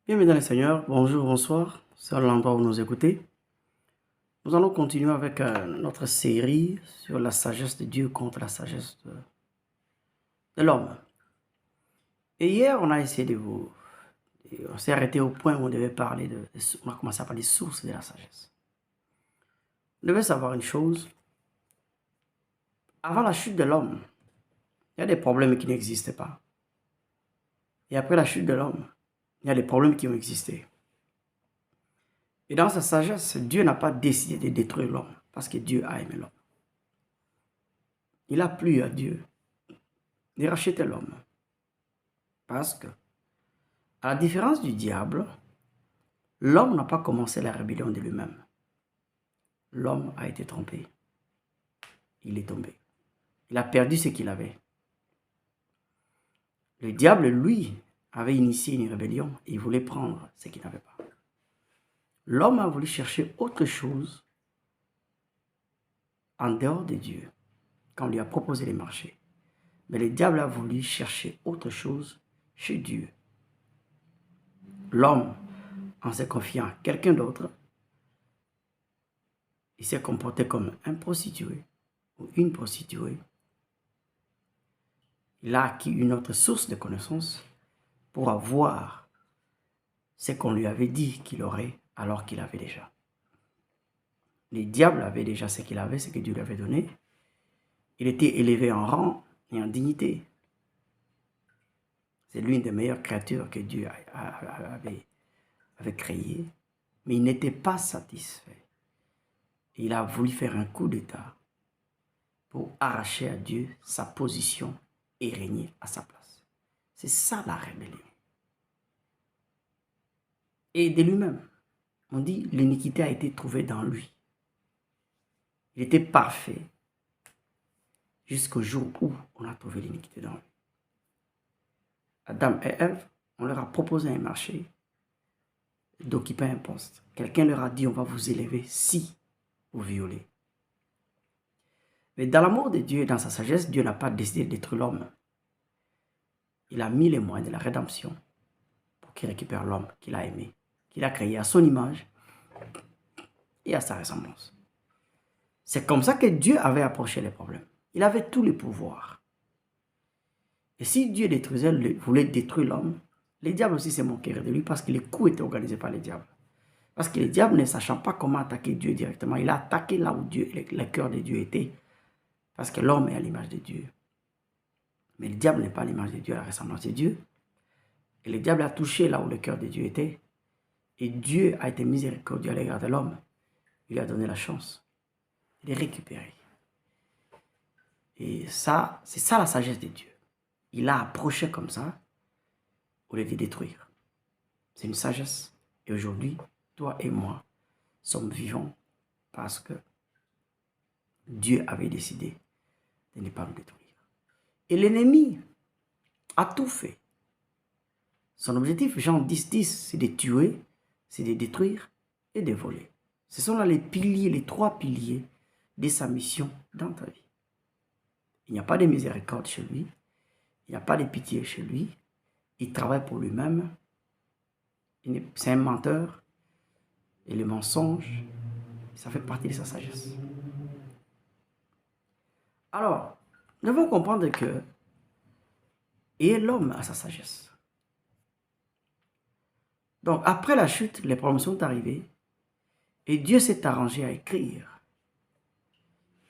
Bienvenue dans le Seigneur, bonjour, bonsoir, c'est l'endroit où vous nous écoutez. Nous allons continuer avec notre série sur la sagesse de Dieu contre la sagesse de l'homme. Et hier, on a essayé on s'est arrêté au point où on devait parler on a commencé à parler des sources de la sagesse. Vous devez savoir une chose, avant la chute de l'homme, il y a des problèmes qui n'existaient pas. Et après la chute de l'homme, il y a des problèmes qui ont existé. Et dans sa sagesse, Dieu n'a pas décidé de détruire l'homme parce que Dieu a aimé l'homme. Il a plu à Dieu de racheter l'homme. Parce que, à la différence du diable, l'homme n'a pas commencé la rébellion de lui-même. L'homme a été trompé. Il est tombé. Il a perdu ce qu'il avait. Le diable, lui, avait initié une rébellion et il voulait prendre ce qu'il n'avait pas. L'homme a voulu chercher autre chose en dehors de Dieu, quand on lui a proposé les marchés. Mais le diable a voulu chercher autre chose chez Dieu. L'homme, en se confiant à quelqu'un d'autre, il s'est comporté comme un prostitué ou une prostituée. Il a acquis une autre source de connaissances pour avoir ce qu'on lui avait dit qu'il aurait alors qu'il avait déjà. Le diable avait déjà ce qu'il avait, ce que Dieu lui avait donné. Il était élevé en rang et en dignité. C'est l'une des meilleures créatures que Dieu avait créées. Mais il n'était pas satisfait. Il a voulu faire un coup d'État pour arracher à Dieu sa position et régner à sa place. C'est ça la rébellion. Et de lui-même, on dit l'iniquité a été trouvée dans lui. Il était parfait jusqu'au jour où on a trouvé l'iniquité dans lui. Adam et Ève, on leur a proposé un marché d'occuper un poste. Quelqu'un leur a dit, on va vous élever si vous violez. Mais dans l'amour de Dieu et dans sa sagesse, Dieu n'a pas décidé de détruire l'homme. Il a mis les moyens de la rédemption pour qu'il récupère l'homme qu'il a aimé, qu'il a créé à son image et à sa ressemblance. C'est comme ça que Dieu avait approché les problèmes. Il avait tous les pouvoirs. Et si Dieu voulait détruire l'homme, les diables aussi se moqueraient de lui parce que les coups étaient organisés par les diables. Parce que les diables, ne sachant pas comment attaquer Dieu directement, il a attaqué là où le cœur de Dieu était. Parce que l'homme est à l'image de Dieu. Mais le diable n'est pas à l'image de Dieu, à la ressemblance de Dieu. Et le diable a touché là où le cœur de Dieu était. Et Dieu a été miséricordieux à l'égard de l'homme. Il lui a donné la chance de les récupérer. Et ça, c'est ça la sagesse de Dieu. Il a approché comme ça au lieu de détruire. C'est une sagesse. Et aujourd'hui, toi et moi sommes vivants parce que Dieu avait décidé de ne pas nous détruire. Et l'ennemi a tout fait. Son objectif, Jean 10, c'est de tuer, c'est de détruire et de voler. Ce sont là les piliers, les trois piliers de sa mission dans ta vie. Il n'y a pas de miséricorde chez lui. Il n'y a pas de pitié chez lui. Il travaille pour lui-même. C'est un menteur. Et le mensonge, ça fait partie de sa sagesse. Alors, nous devons comprendre que et l'homme a sa sagesse. Donc, après la chute, les problèmes sont arrivés. Et Dieu s'est arrangé à écrire.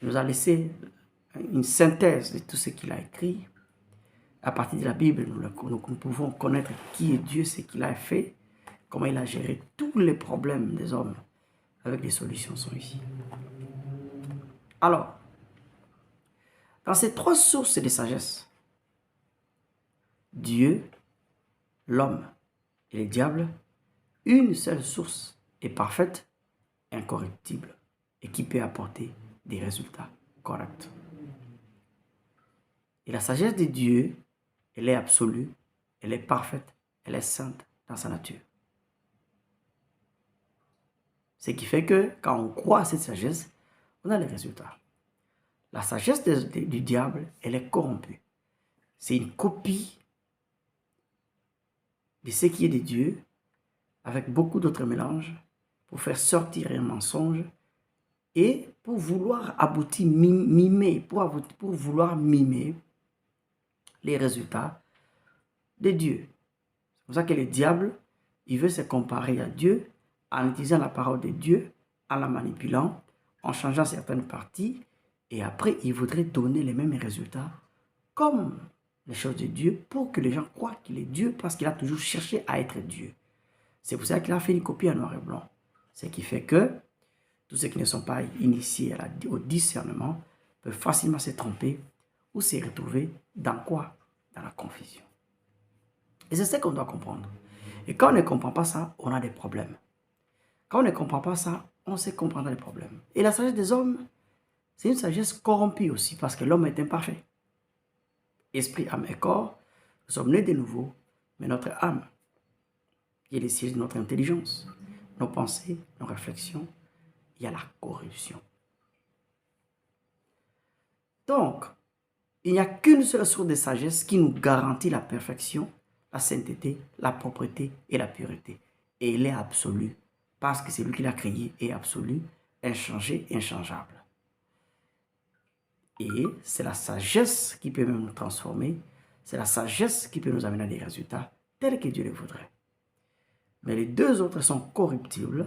Il nous a laissé une synthèse de tout ce qu'il a écrit. À partir de la Bible, nous pouvons connaître qui est Dieu, ce qu'il a fait, comment il a géré tous les problèmes des hommes, avec les solutions sont ici. Alors, dans ces trois sources de sagesse, Dieu, l'homme et le diable, une seule source est parfaite, incorruptible et qui peut apporter des résultats corrects. Et la sagesse de Dieu, elle est absolue, elle est parfaite, elle est sainte dans sa nature. Ce qui fait que quand on croit à cette sagesse, on a les résultats. La sagesse du diable, elle est corrompue. C'est une copie de ce qui est de Dieu, avec beaucoup d'autres mélanges pour faire sortir un mensonge et pour vouloir aboutir, pour vouloir mimer les résultats de Dieu. C'est pour ça que le diable, il veut se comparer à Dieu en utilisant la parole de Dieu, en la manipulant, en changeant certaines parties, et après, il voudrait donner les mêmes résultats comme les choses de Dieu pour que les gens croient qu'il est Dieu parce qu'il a toujours cherché à être Dieu. C'est pour ça qu'il a fait une copie en noir et blanc. Ce qui fait que tous ceux qui ne sont pas initiés au discernement peuvent facilement se tromper ou se retrouver dans quoi? Dans la confusion. Et c'est ce qu'on doit comprendre. Et quand on ne comprend pas ça, on a des problèmes. Quand on ne comprend pas ça, on sait comprendre les problèmes. Et la sagesse des hommes, c'est une sagesse corrompue aussi parce que l'homme est imparfait. Esprit, âme et corps, nous sommes nés de nouveau, mais notre âme, qui est le siège de notre intelligence, nos pensées, nos réflexions, il y a la corruption. Donc, il n'y a qu'une seule source de sagesse qui nous garantit la perfection, la sainteté, la propreté et la pureté. Et elle est absolue, parce que c'est lui qui l'a créé est absolu, inchangé, inchangeable. Et c'est la sagesse qui peut même nous transformer, c'est la sagesse qui peut nous amener à des résultats tels que Dieu le voudrait. Mais les deux autres sont corruptibles,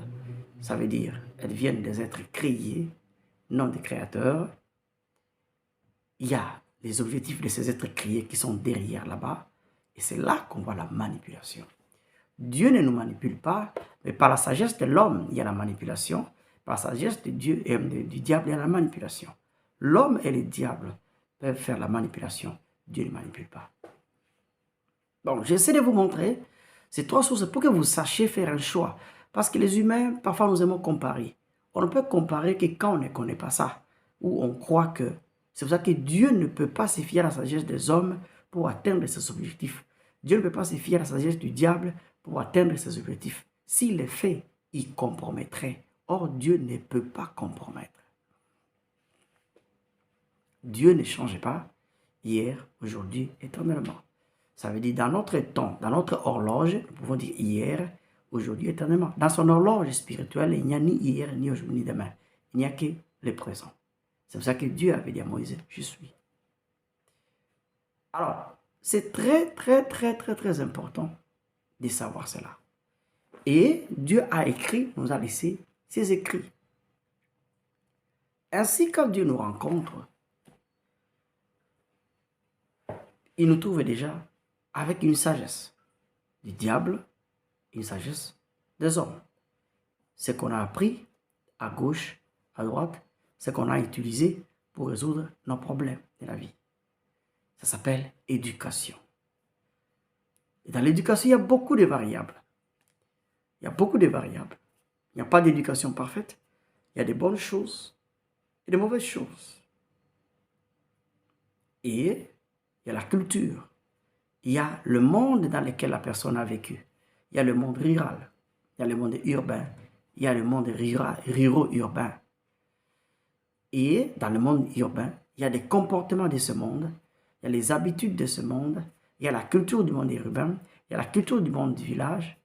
ça veut dire elles viennent des êtres créés, non des créateurs. Il y a les objectifs de ces êtres créés qui sont derrière là-bas, et c'est là qu'on voit la manipulation. Dieu ne nous manipule pas, mais par la sagesse de l'homme, il y a la manipulation, par la sagesse de Dieu et du diable, il y a la manipulation. L'homme et le diable peuvent faire la manipulation, Dieu ne manipule pas. Donc, j'essaie de vous montrer ces trois sources pour que vous sachiez faire un choix. Parce que les humains, parfois, nous aimons comparer. On ne peut comparer que quand on ne connaît pas ça, ou on croit que... C'est pour ça que Dieu ne peut pas se fier à la sagesse des hommes pour atteindre ses objectifs. Dieu ne peut pas se fier à la sagesse du diable pour atteindre ses objectifs. S'il le fait, il compromettrait. Or, Dieu ne peut pas compromettre. Dieu ne change pas hier, aujourd'hui, éternellement. Ça veut dire dans notre temps, dans notre horloge, nous pouvons dire hier, aujourd'hui, éternellement. Dans son horloge spirituelle, il n'y a ni hier, ni aujourd'hui, ni demain. Il n'y a que le présent. C'est pour ça que Dieu avait dit à Moïse, je suis. Alors, c'est très important de savoir cela. Et Dieu a écrit, nous a laissé ses écrits. Ainsi, quand Dieu nous rencontre, il nous trouve déjà avec une sagesse du diable, une sagesse des hommes. Ce qu'on a appris à gauche, à droite, ce qu'on a utilisé pour résoudre nos problèmes de la vie. Ça s'appelle éducation. Et dans l'éducation, il y a beaucoup de variables. Il y a beaucoup de variables. Il n'y a pas d'éducation parfaite. Il y a des bonnes choses et des mauvaises choses. Et il y a la culture. Il y a le monde dans lequel la personne a vécu. Il y a le monde rural. Il y a le monde urbain. Il y a le monde ruraux-urbain. Et dans le monde urbain, il y a des comportements de ce monde. Il y a les habitudes de ce monde. Il y a la culture du monde urbain. Il y a la culture du monde du village.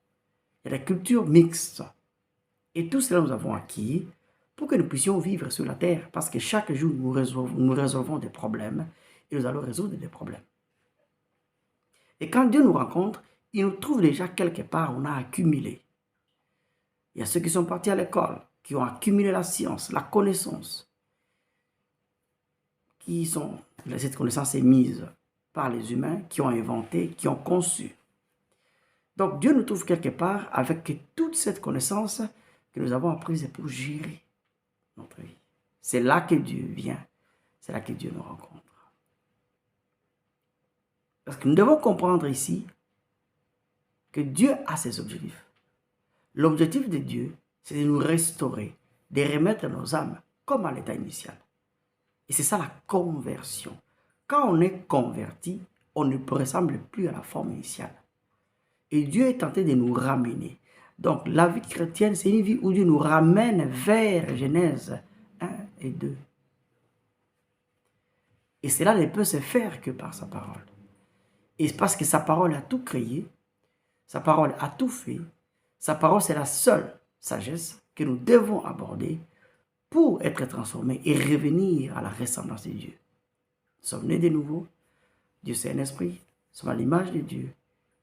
Il y a la culture mixte. Et tout cela, nous avons acquis pour que nous puissions vivre sur la terre. Parce que chaque jour, nous résolvons des problèmes et nous allons résoudre des problèmes. Et quand Dieu nous rencontre, il nous trouve déjà quelque part, on a accumulé. Il y a ceux qui sont partis à l'école, qui ont accumulé la science, la connaissance. Cette connaissance est mise par les humains qui ont inventé, qui ont conçu. Donc Dieu nous trouve quelque part avec toute cette connaissance que nous avons apprise pour gérer notre vie. C'est là que Dieu vient, c'est là que Dieu nous rencontre. Parce que nous devons comprendre ici que Dieu a ses objectifs. L'objectif de Dieu, c'est de nous restaurer, de remettre nos âmes comme à l'état initial. Et c'est ça la conversion. Quand on est converti, on ne ressemble plus à la forme initiale. Et Dieu est tenté de nous ramener. Donc la vie chrétienne, c'est une vie où Dieu nous ramène vers Genèse 1 et 2. Et cela ne peut se faire que par sa parole. Et parce que sa parole a tout créé, sa parole a tout fait, Sa parole, c'est la seule sagesse que nous devons aborder pour être transformés et revenir à la ressemblance de Dieu. Nous sommes nés de nouveau. Dieu, c'est un esprit. Nous sommes à l'image de Dieu.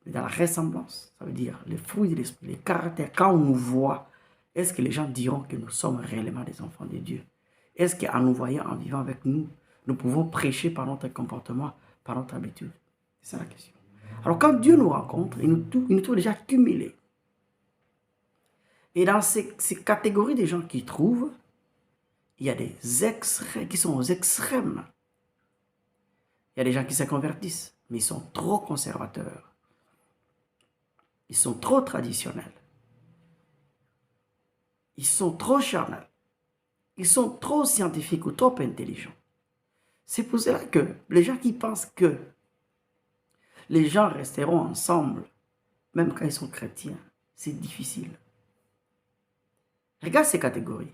Mais dans la ressemblance, ça veut dire les fruits de l'esprit, les caractères. Quand on nous voit, est-ce que les gens diront que nous sommes réellement des enfants de Dieu? Est-ce qu'en nous voyant, en vivant avec nous, nous pouvons prêcher par notre comportement, par notre habitude? C'est ça la question. Alors quand Dieu nous rencontre, il nous trouve déjà cumulés. Et dans ces catégories de gens qui trouvent, il y a des extrêmes qui sont aux extrêmes. Il y a des gens qui se convertissent, mais ils sont trop conservateurs. Ils sont trop traditionnels. Ils sont trop charnels. Ils sont trop scientifiques ou trop intelligents. C'est pour cela que les gens qui pensent que les gens resteront ensemble, même quand ils sont chrétiens, c'est difficile. Regarde ces catégories.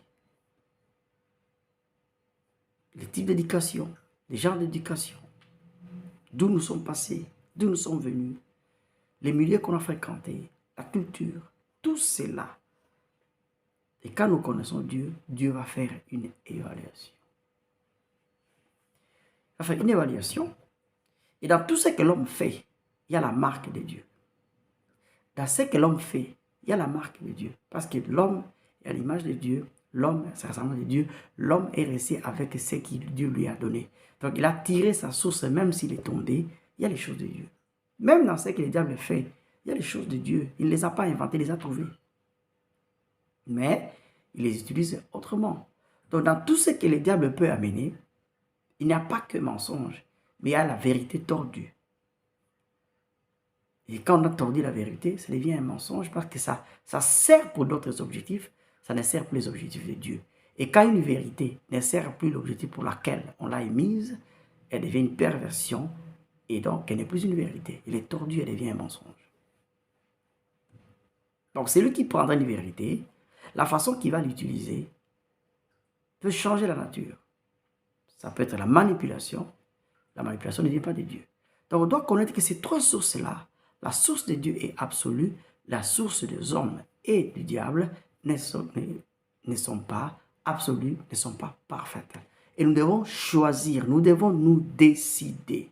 Les types d'éducation, les genres d'éducation, d'où nous sommes passés, d'où nous sommes venus, les milieux qu'on a fréquentés, la culture, tout cela. Et quand nous connaissons Dieu, Dieu va faire une évaluation. Il va faire une évaluation. Et dans tout ce que l'homme fait, il y a la marque de Dieu. Dans ce que l'homme fait, il y a la marque de Dieu. Parce que l'homme est à l'image de Dieu, l'homme est à ressemblance de Dieu, l'homme est resté avec ce que Dieu lui a donné. Donc il a tiré sa source, même s'il est tombé, il y a les choses de Dieu. Même dans ce que le diable fait, il y a les choses de Dieu. Il ne les a pas inventées, il les a trouvées. Mais il les utilise autrement. Donc dans tout ce que le diable peut amener, il n'y a pas que mensonge, mais il y a la vérité tordue. Et quand on a tordu la vérité, ça devient un mensonge parce que ça sert pour d'autres objectifs, ça ne sert plus les objectifs de Dieu. Et quand une vérité ne sert plus l'objectif pour lequel on l'a émise, elle devient une perversion et donc elle n'est plus une vérité. Elle est tordue, elle devient un mensonge. Donc c'est lui qui prendra une vérité, la façon qu'il va l'utiliser peut changer la nature. Ça peut être la manipulation ne vient pas de Dieu. Donc on doit connaître que ces trois sources-là, la source de Dieu est absolue, la source des hommes et du diable ne sont pas absolues, ne sont pas parfaites. Et nous devons choisir, nous devons nous décider.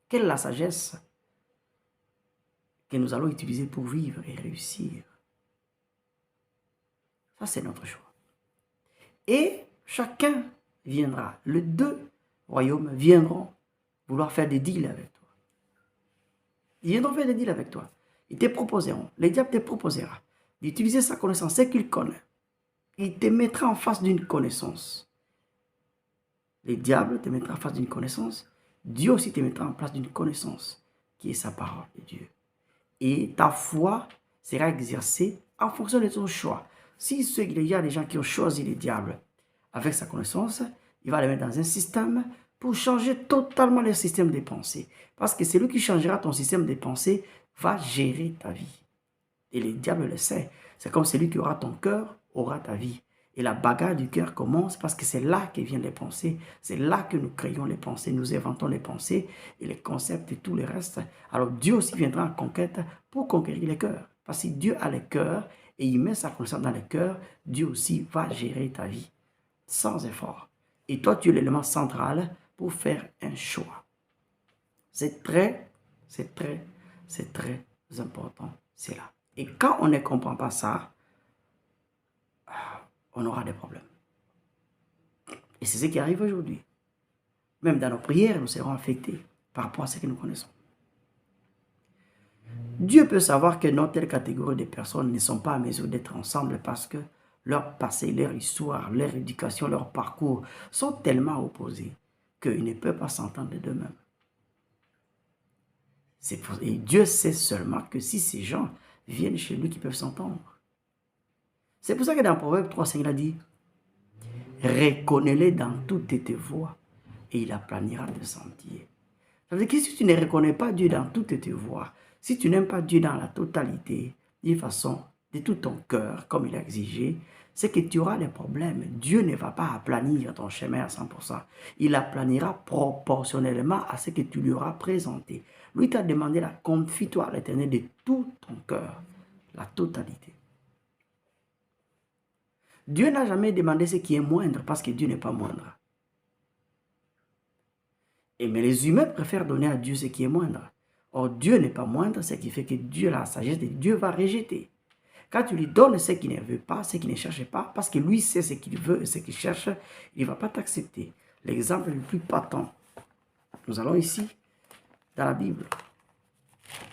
Quelle est la sagesse que nous allons utiliser pour vivre et réussir? Ça, c'est notre choix. Et chacun viendra. Les deux royaumes viendront vouloir faire des deals avec toi. Ils viendront faire des deals avec toi. Ils te proposeront. Le diable te proposera d'utiliser sa connaissance, ce qu'il connaît. Il te mettra en face d'une connaissance. Le diable te mettra en face d'une connaissance. Dieu aussi te mettra en place d'une connaissance qui est sa parole de Dieu. Et ta foi sera exercée en fonction de ton choix. Si il y a des gens qui ont choisi le diable avec sa connaissance, il va les mettre dans un système pour changer totalement leur système de pensée. Parce que celui qui changera ton système de pensée va gérer ta vie. Et le diable le sait. C'est comme celui qui aura ton cœur, aura ta vie. Et la bagarre du cœur commence parce que c'est là que viennent les pensées. C'est là que nous créons les pensées, nous inventons les pensées et les concepts et tout le reste. Alors Dieu aussi viendra en conquête pour conquérir les cœurs. Parce que Dieu a les cœurs et il met sa connaissance dans les cœurs, Dieu aussi va gérer ta vie sans effort. Et toi, tu es l'élément central pour faire un choix. C'est très important, c'est là. Et quand on ne comprend pas ça, on aura des problèmes. Et c'est ce qui arrive aujourd'hui. Même dans nos prières, nous serons affectés par rapport à ce que nous connaissons. Dieu peut savoir que non telle catégorie de personnes ne sont pas à mesure d'être ensemble parce que leur passé, leur histoire, leur éducation, leur parcours sont tellement opposés qu'ils ne peuvent pas s'entendre d'eux-mêmes. Et Dieu sait seulement que si ces gens viennent chez lui, qu'ils peuvent s'entendre. C'est pour ça que dans Proverbe 3, il a dit « Reconnais-les dans toutes tes voies et il aplanira tes sentiers. » Ça veut dire que si tu ne reconnais pas Dieu dans toutes tes voies, si tu n'aimes pas Dieu dans la totalité, d'une façon, de tout ton cœur, comme il a exigé, c'est que tu auras des problèmes. Dieu ne va pas aplanir ton chemin à 100%. Il aplanira proportionnellement à ce que tu lui auras présenté. Lui t'a demandé la confie-toi à l'Éternel de tout ton cœur, la totalité. Dieu n'a jamais demandé ce qui est moindre parce que Dieu n'est pas moindre. Mais les humains préfèrent donner à Dieu ce qui est moindre. Or, Dieu n'est pas moindre, ce qui fait que Dieu, la sagesse de Dieu, va rejeter. Quand tu lui donnes ce qu'il ne veut pas, ce qu'il ne cherche pas, parce que lui sait ce qu'il veut et ce qu'il cherche, il ne va pas t'accepter. L'exemple le plus patent, nous allons ici, dans la Bible.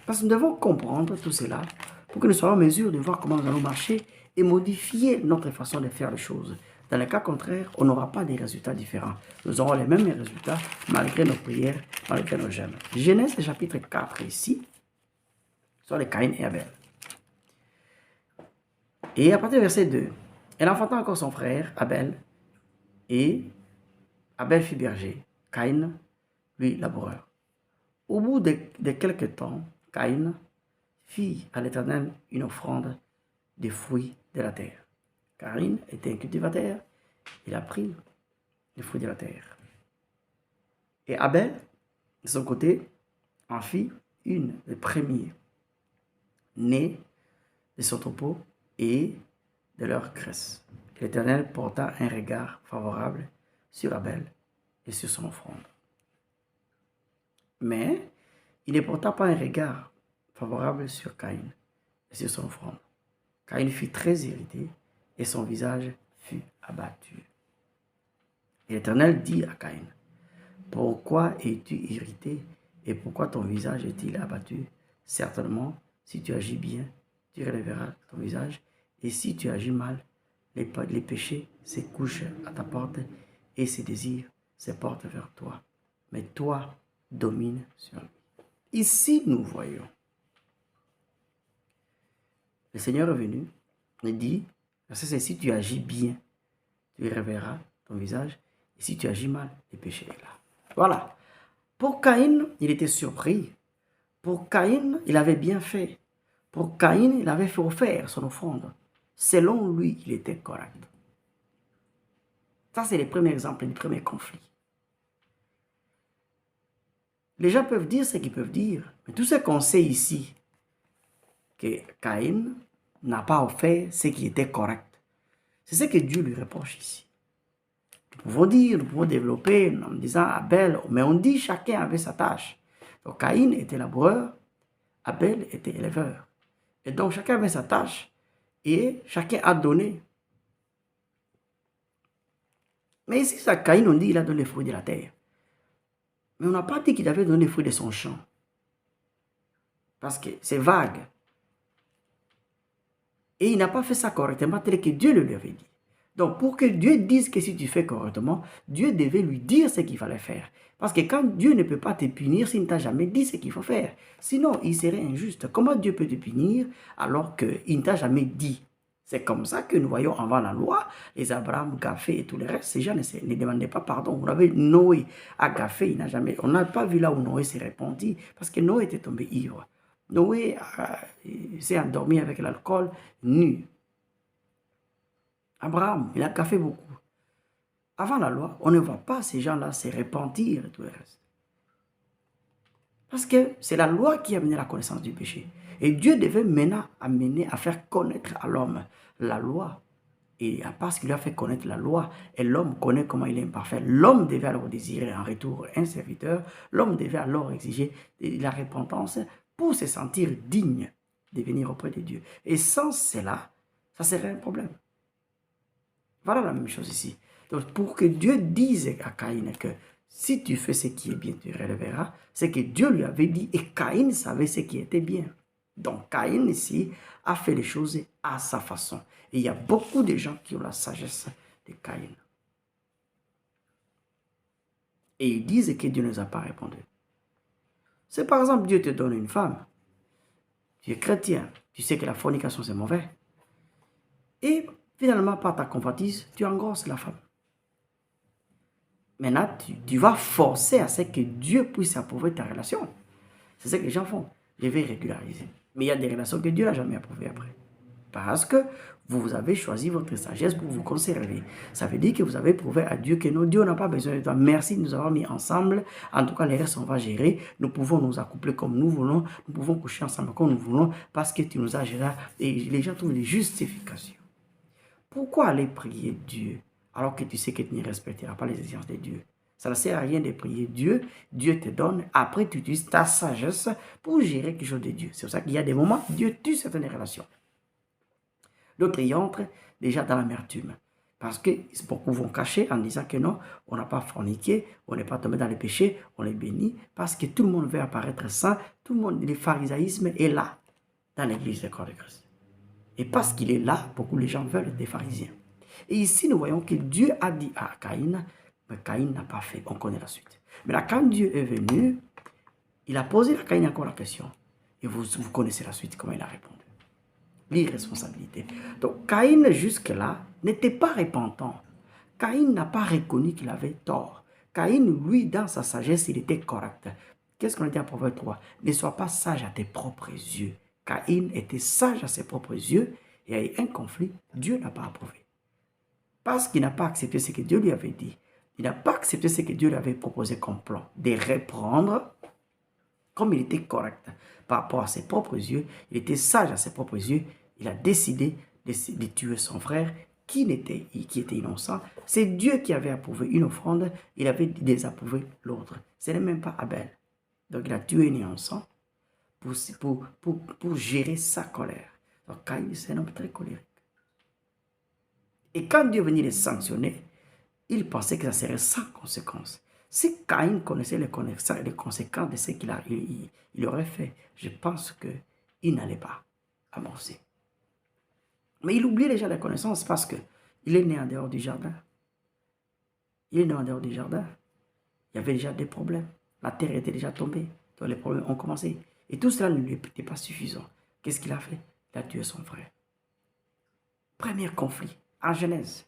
Parce que nous devons comprendre tout cela pour que nous soyons en mesure de voir comment nous allons marcher et modifier notre façon de faire les choses. Dans le cas contraire, on n'aura pas des résultats différents. Nous aurons les mêmes résultats malgré nos prières, malgré nos jeûnes. Genèse chapitre 4 ici, sur les Caïn et Abel. Et à partir du verset 2, elle enfanta encore son frère, Abel, et Abel fut berger, Caïn, lui, laboureur. Au bout de quelques temps, Caïn fit à l'Éternel une offrande des fruits de la terre. Caïn était un cultivateur, il a pris les fruits de la terre. Et Abel, de son côté, en fit une des premiers nés de son troupeau et de leur graisse. L'Éternel porta un regard favorable sur Abel et sur son offrande. Mais il ne porta pas un regard favorable sur Caïn et sur son offrande. Caïn fut très irrité et son visage fut abattu. Et l'Éternel dit à Caïn, « Pourquoi es-tu irrité et pourquoi ton visage est-il abattu? Certainement, si tu agis bien, tu relèveras ton visage, et si tu agis mal, les péchés se couchent à ta porte et ses désirs se portent vers toi. Mais toi, domine sur lui. » Ici, nous voyons. Le Seigneur est venu, il dit, c'est si tu agis bien, tu reverras ton visage, et si tu agis mal, le péché est là. Voilà. Pour Caïn, il était surpris. Pour Caïn, il avait bien fait. Pour Caïn, il avait fait offrir son offrande. Selon lui, il était correct. Ça, c'est le premier exemple, le premier conflit. Les gens peuvent dire ce qu'ils peuvent dire, mais tout ce qu'on sait ici, que Caïn n'a pas offert ce qui était correct, c'est ce que Dieu lui reproche ici. Nous pouvons dire, nous pouvons développer en disant Abel, mais on dit chacun avait sa tâche. Donc Caïn était laboureur, Abel était éleveur. Et donc chacun avait sa tâche et chacun a donné. Mais ici, ça, Caïn, on dit qu'il a donné les fruits de la terre. Mais on n'a pas dit qu'il avait donné les fruits de son champ. Parce que c'est vague. Et il n'a pas fait ça correctement tel que Dieu le lui avait dit. Donc, pour que Dieu dise que si tu fais correctement, Dieu devait lui dire ce qu'il fallait faire. Parce que quand Dieu ne peut pas te punir s'il ne t'a jamais dit ce qu'il faut faire. Sinon, il serait injuste. Comment Dieu peut te punir alors qu'il ne t'a jamais dit? C'est comme ça que nous voyons avant la loi, les Abraham, Gaffé et tout le reste, ces gens ne demandaient pas pardon. Vous avez Noé à Gaffé, il n'a jamais, on n'a pas vu là où Noé s'est répandu, parce que Noé était tombé ivre. Noé s'est endormi avec l'alcool nu. Abraham, il a gaffé beaucoup. Avant la loi, on ne voit pas ces gens-là se repentir et tout le reste. Parce que c'est la loi qui a amené la connaissance du péché. Et Dieu devait maintenant amener à faire connaître à l'homme la loi. Et parce qu'il a fait connaître la loi, et l'homme connaît comment il est imparfait, l'homme devait alors désirer en retour un serviteur, l'homme devait alors exiger la repentance pour se sentir digne de venir auprès de Dieu. Et sans cela, ça serait un problème. Voilà la même chose ici. Donc, pour que Dieu dise à Caïn que si tu fais ce qui est bien, tu relèveras, c'est que Dieu lui avait dit et Caïn savait ce qui était bien. Donc, Caïn ici a fait les choses à sa façon. Et il y a beaucoup de gens qui ont la sagesse de Caïn. Et ils disent que Dieu ne nous a pas répondu. C'est par exemple, Dieu te donne une femme. Tu es chrétien. Tu sais que la fornication, c'est mauvais. Et finalement, par ta convoitise, tu engrosses la femme. Maintenant, tu vas forcer à ce que Dieu puisse approuver ta relation. C'est ce que les gens font. Je vais régulariser. Mais il y a des relations que Dieu n'a jamais approuvées après. Parce que vous avez choisi votre sagesse pour vous conserver. Ça veut dire que vous avez prouvé à Dieu que non, Dieu n'a pas besoin de toi. Merci de nous avoir mis ensemble. En tout cas, les restes, on va gérer. Nous pouvons nous accoupler comme nous voulons. Nous pouvons coucher ensemble comme nous voulons parce que tu nous as géré. Et les gens trouvent des justifications. Pourquoi aller prier Dieu alors que tu sais que tu ne respecteras pas les exigences de Dieu? Ça ne sert à rien de prier Dieu. Dieu te donne. Après, tu utilises ta sagesse pour gérer quelque chose de Dieu. C'est pour ça qu'il y a des moments, Dieu tue certaines relations. D'autres y entrent déjà dans l'amertume. Parce que beaucoup vont cacher en disant que non, on n'a pas forniqué, on n'est pas tombé dans les péchés, on est béni. Parce que tout le monde veut apparaître saint, tout le monde, le pharisaïsme est là dans l'église du corps de Christ. Et parce qu'il est là, beaucoup de gens veulent des pharisiens. Et ici, nous voyons que Dieu a dit à Caïn, mais Caïn n'a pas fait, on connaît la suite. Mais là, quand Dieu est venu, il a posé à Caïn encore la question. Et vous connaissez la suite, comment il a répondu. L'irresponsabilité. Donc, Caïn, jusque-là, n'était pas repentant. Caïn n'a pas reconnu qu'il avait tort. Caïn, lui, dans sa sagesse, il était correct. Qu'est-ce qu'on a dit à Proverbe 3? Ne sois pas sage à tes propres yeux. Caïn était sage à ses propres yeux et il y a eu un conflit. Dieu n'a pas approuvé. Parce qu'il n'a pas accepté ce que Dieu lui avait dit. Il n'a pas accepté ce que Dieu lui avait proposé comme plan. De reprendre, comme il était correct par rapport à ses propres yeux, il était sage à ses propres yeux, il a décidé de tuer son frère qui était innocent. C'est Dieu qui avait approuvé une offrande, il avait désapprouvé l'autre. Ce n'est même pas Abel. Donc il a tué un innocent pour gérer sa colère. Donc Caïn, c'est un homme très colérique. Et quand Dieu venait les sanctionner, il pensait que ça serait sans conséquence. Si Caïn connaissait les conséquences de ce qu'il aurait fait, je pense qu'il n'allait pas amorcer. Mais il oubliait déjà les connaissances parce qu'il est né en dehors du jardin. Il est né en dehors du jardin. Il y avait déjà des problèmes. La terre était déjà tombée. Donc les problèmes ont commencé. Et tout cela ne lui était pas suffisant. Qu'est-ce qu'il a fait? Il a tué son frère. Premier conflit en Genèse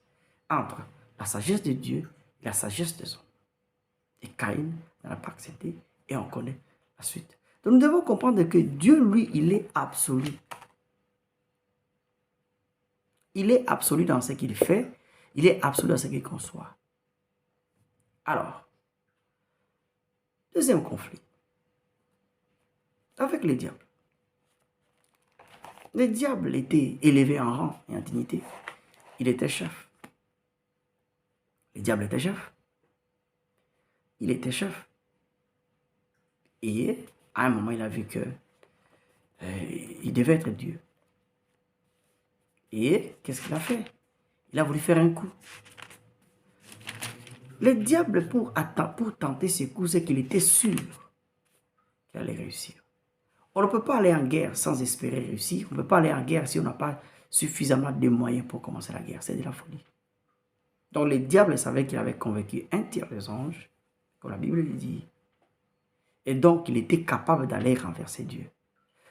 entre la sagesse de Dieu et la sagesse des hommes. Et Caïn n'a pas accepté et on connaît la suite. Donc nous devons comprendre que Dieu, lui, il est absolu. Il est absolu dans ce qu'il fait. Il est absolu dans ce qu'il conçoit. Alors, deuxième conflit. Avec les diables. Le diable était élevé en rang et en dignité. Il était chef. Le diable était chef. Il était chef. Et à un moment, il a vu que il devait être Dieu. Et qu'est-ce qu'il a fait? Il a voulu faire un coup. Le diable, pour tenter ce coup, c'est qu'il était sûr qu'il allait réussir. On ne peut pas aller en guerre sans espérer réussir. On ne peut pas aller en guerre si on n'a pas suffisamment de moyens pour commencer la guerre. C'est de la folie. Donc le diable savait qu'il avait convaincu un tiers des anges, comme la Bible le dit. Et donc il était capable d'aller renverser Dieu.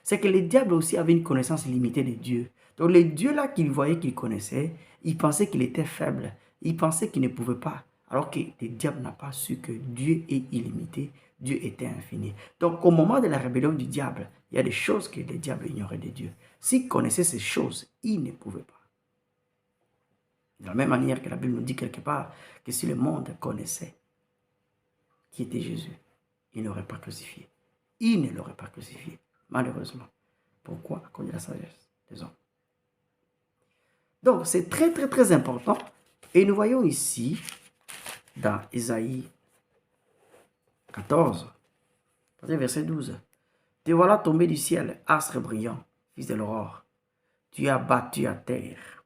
C'est que le diable aussi avait une connaissance limitée de Dieu. Donc le Dieu là qu'il voyait, qu'il connaissait, il pensait qu'il était faible. Il pensait qu'il ne pouvait pas. Alors que le diable n'a pas su que Dieu est illimité, Dieu était infini. Donc au moment de la rébellion du diable, il y a des choses que le diable ignorait de Dieu. S'il connaissait ces choses, il ne pouvait pas. De la même manière que la Bible nous dit quelque part que si le monde connaissait qui était Jésus, il n'aurait pas crucifié. Il ne l'aurait pas crucifié, malheureusement. Pourquoi? À cause de la sagesse des hommes. Donc c'est très très très important. Et nous voyons ici, dans Ésaïe 14, verset 12. Te voilà tombé du ciel, astre brillant, fils de l'aurore. Tu as battu à terre.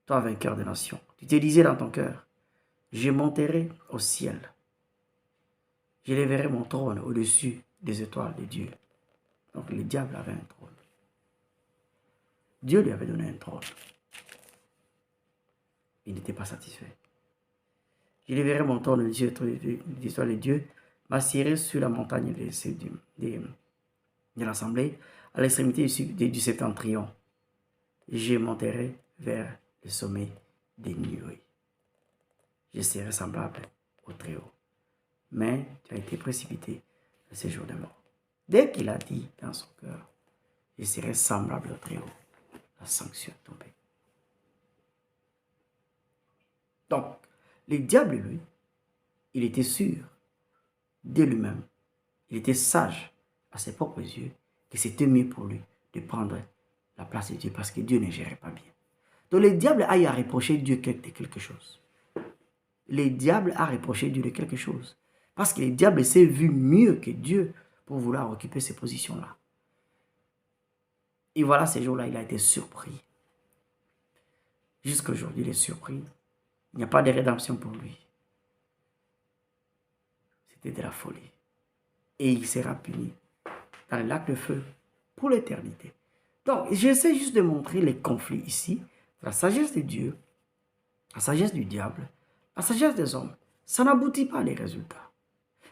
Toi, vainqueur des nations. Tu te disais dans ton cœur, je monterai au ciel. J'élèverai mon trône au-dessus des étoiles de Dieu. Donc le diable avait un trône. Dieu lui avait donné un trône. Il n'était pas satisfait. J'élèverai mon trône au-dessus des étoiles de Dieu, m'assierai sur la montagne de l'assemblée, à l'extrémité du septentrion. Je monterai vers le sommet des nuées. Je serai semblable au Très-Haut. Mais tu as été précipité à ces jours de mort. Dès qu'il a dit dans son cœur, je serai semblable au Très-Haut. La sanction est tombée. Donc, le diable, lui, il était sûr de lui-même, il était sage à ses propres yeux, que c'était mieux pour lui de prendre la place de Dieu parce que Dieu ne gérait pas bien. Donc le diable a eu à reprocher Dieu de quelque chose. Le diable a reproché Dieu de quelque chose. Parce que le diable s'est vu mieux que Dieu pour vouloir occuper ces positions-là. Et voilà, ces jours-là, il a été surpris. Jusqu'à aujourd'hui, il est surpris. Il n'y a pas de rédemption pour lui. C'était de la folie. Et il sera puni dans le lac de feu pour l'éternité. Donc, j'essaie juste de montrer les conflits ici. La sagesse de Dieu, la sagesse du diable, la sagesse des hommes. Ça n'aboutit pas à les résultats.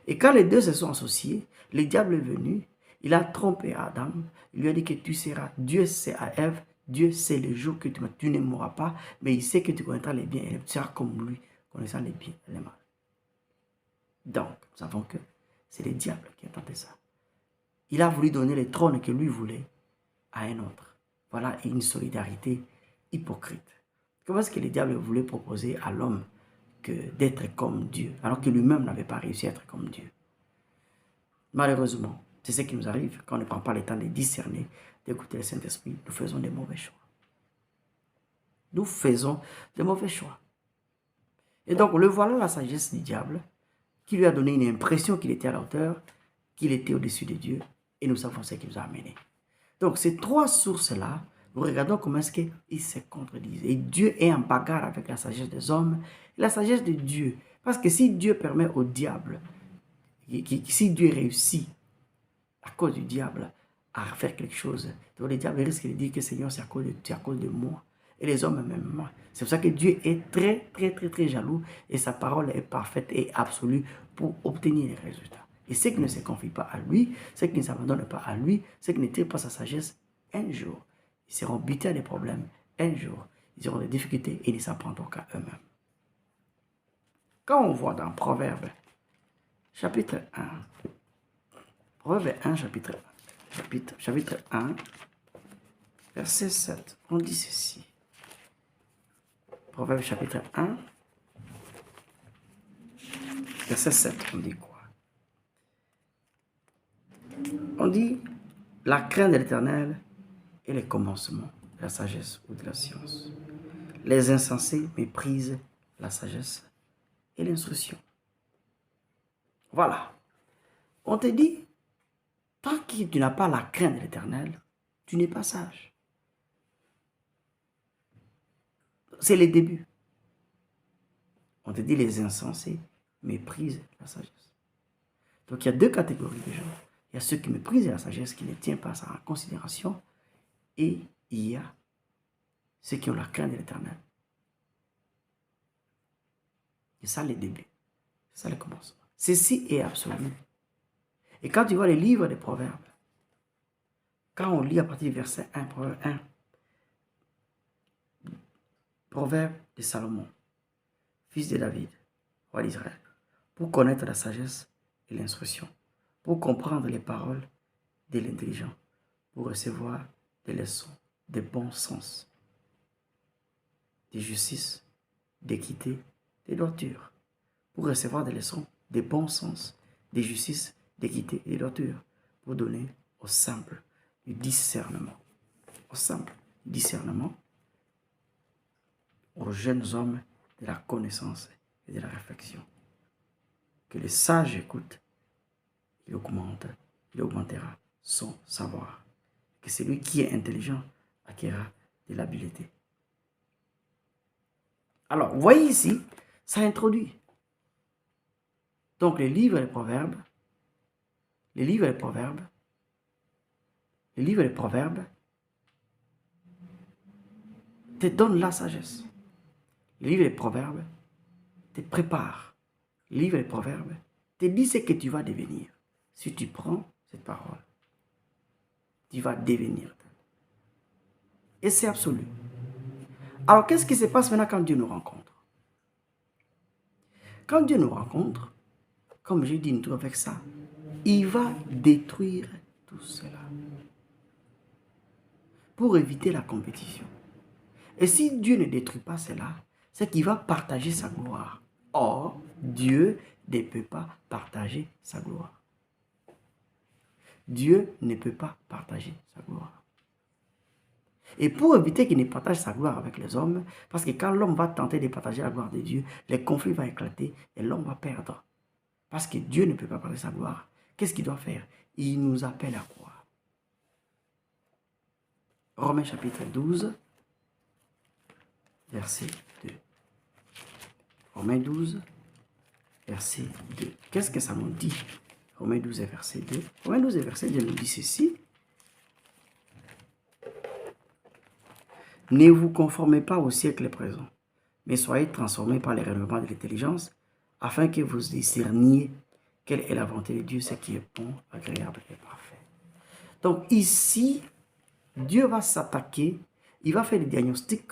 Et quand les deux se sont associés, le diable est venu, il a trompé Adam, il lui a dit que tu seras, Dieu sait à Ève, Dieu sait le jour que tu ne mourras pas, mais il sait que tu connaîtras les biens et tu seras comme lui, connaissant les biens et les mal. Donc, nous savons que c'est le diable qui a tenté ça. Il a voulu donner le trône que lui voulait à un autre. Voilà une solidarité hypocrite. Comment est-ce que le diable voulait proposer à l'homme d'être comme Dieu, alors que lui-même n'avait pas réussi à être comme Dieu? Malheureusement, c'est ce qui nous arrive quand on ne prend pas le temps de discerner, d'écouter le Saint-Esprit. Nous faisons des mauvais choix. Nous faisons des mauvais choix. Et donc, le voilà la sagesse du diable, qui lui a donné une impression qu'il était à la hauteur, qu'il était au-dessus de Dieu, et nous savons ce qui nous a amené. Donc, ces trois sources-là, nous regardons comment est-ce qu'ils se contredisent. Et Dieu est en bagarre avec la sagesse des hommes et la sagesse de Dieu. Parce que si Dieu permet au diable, si Dieu réussit à cause du diable à faire quelque chose, donc le diable risque de dire que Seigneur, c'est à cause de moi. Et les hommes même. C'est pour ça que Dieu est très jaloux et sa parole est parfaite et absolue pour obtenir les résultats. Et ceux qui ne se confient pas à lui, ceux qui ne s'abandonnent pas à lui, ceux qui ne tirent pas sa sagesse, un jour, ils seront butés à des problèmes. Un jour, ils auront des difficultés et ils ne s'en prendront qu'à eux-mêmes. Quand on voit dans Proverbe, chapitre 1, Proverbe 1, chapitre 1, verset 7, on dit ceci. Proverbe chapitre 1, verset 7, on dit quoi? On dit, la crainte de l'Éternel est le commencement de la sagesse ou de la science. Les insensés méprisent la sagesse et l'instruction. Voilà. On te dit, tant que tu n'as pas la crainte de l'Éternel, tu n'es pas sage. C'est le début. On te dit, les insensés méprisent la sagesse. Donc il y a deux catégories de gens. Il y a ceux qui méprisent la sagesse, qui ne tiennent pas ça en considération. Et il y a ceux qui ont la crainte de l'Éternel. C'est ça le début. C'est ça le commencement. Ceci est absolu. Et quand tu vois les livres des Proverbes, quand on lit à partir du verset 1, Proverbe 1, Proverbe de Salomon, fils de David, roi d'Israël, pour connaître la sagesse et l'instruction, pour comprendre les paroles de l'intelligent, pour recevoir des leçons de bon sens, de justice, d'équité, de droiture, pour recevoir des leçons de bon sens, de justice, d'équité et de droiture, pour donner au simple du discernement, au simple du discernement, aux jeunes hommes de la connaissance et de la réflexion. Que les sages écoutent, il augmentera son savoir. Que celui qui est intelligent acquérera de l'habileté. Alors, vous voyez ici, ça introduit. Donc, les livres et les proverbes, te donnent la sagesse. Les livres et les proverbes te préparent. Les livres et les proverbes te disent ce que tu vas devenir. Si tu prends cette parole, tu vas devenir. Et c'est absolu. Alors, qu'est-ce qui se passe maintenant quand Dieu nous rencontre? Quand Dieu nous rencontre, comme j'ai dit, nous trouvons avec ça, il va détruire tout cela. pour éviter la compétition. Et si Dieu ne détruit pas cela, c'est qu'il va partager sa gloire. Or, Dieu ne peut pas partager sa gloire. Dieu ne peut pas partager sa gloire. Et pour éviter qu'il ne partage sa gloire avec les hommes, parce que quand l'homme va tenter de partager la gloire de Dieu, les conflits vont éclater et l'homme va perdre. Parce que Dieu ne peut pas partager sa gloire. Qu'est-ce qu'il doit faire? Il nous appelle à croire. Romains chapitre 12, verset 2. Romains 12, verset 2. Qu'est-ce que ça nous dit? Romains 12 et verset 2. Romains 12 et verset 2 nous dit ceci. Ne vous conformez pas au siècle présent, mais soyez transformés par les renouvellement de l'intelligence, afin que vous discerniez quelle est la volonté de Dieu, ce qui est bon, agréable et parfait. Donc ici, Dieu va s'attaquer, il va faire le diagnostic,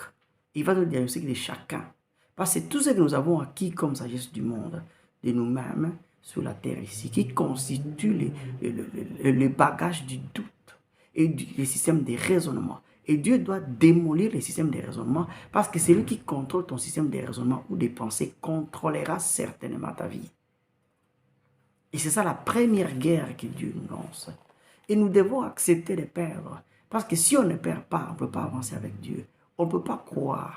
il va faire le diagnostic de chacun. Parce que tout ce que nous avons acquis comme sagesse du monde, de nous-mêmes, sur la terre ici, qui constitue le bagage du doute et le système de raisonnement. Et Dieu doit démolir les systèmes de raisonnement parce que celui qui contrôle ton système de raisonnement ou de pensée contrôlera certainement ta vie. Et c'est ça la première guerre que Dieu nous lance. Et nous devons accepter de perdre. Parce que si on ne perd pas, on ne peut pas avancer avec Dieu. On ne peut pas croire.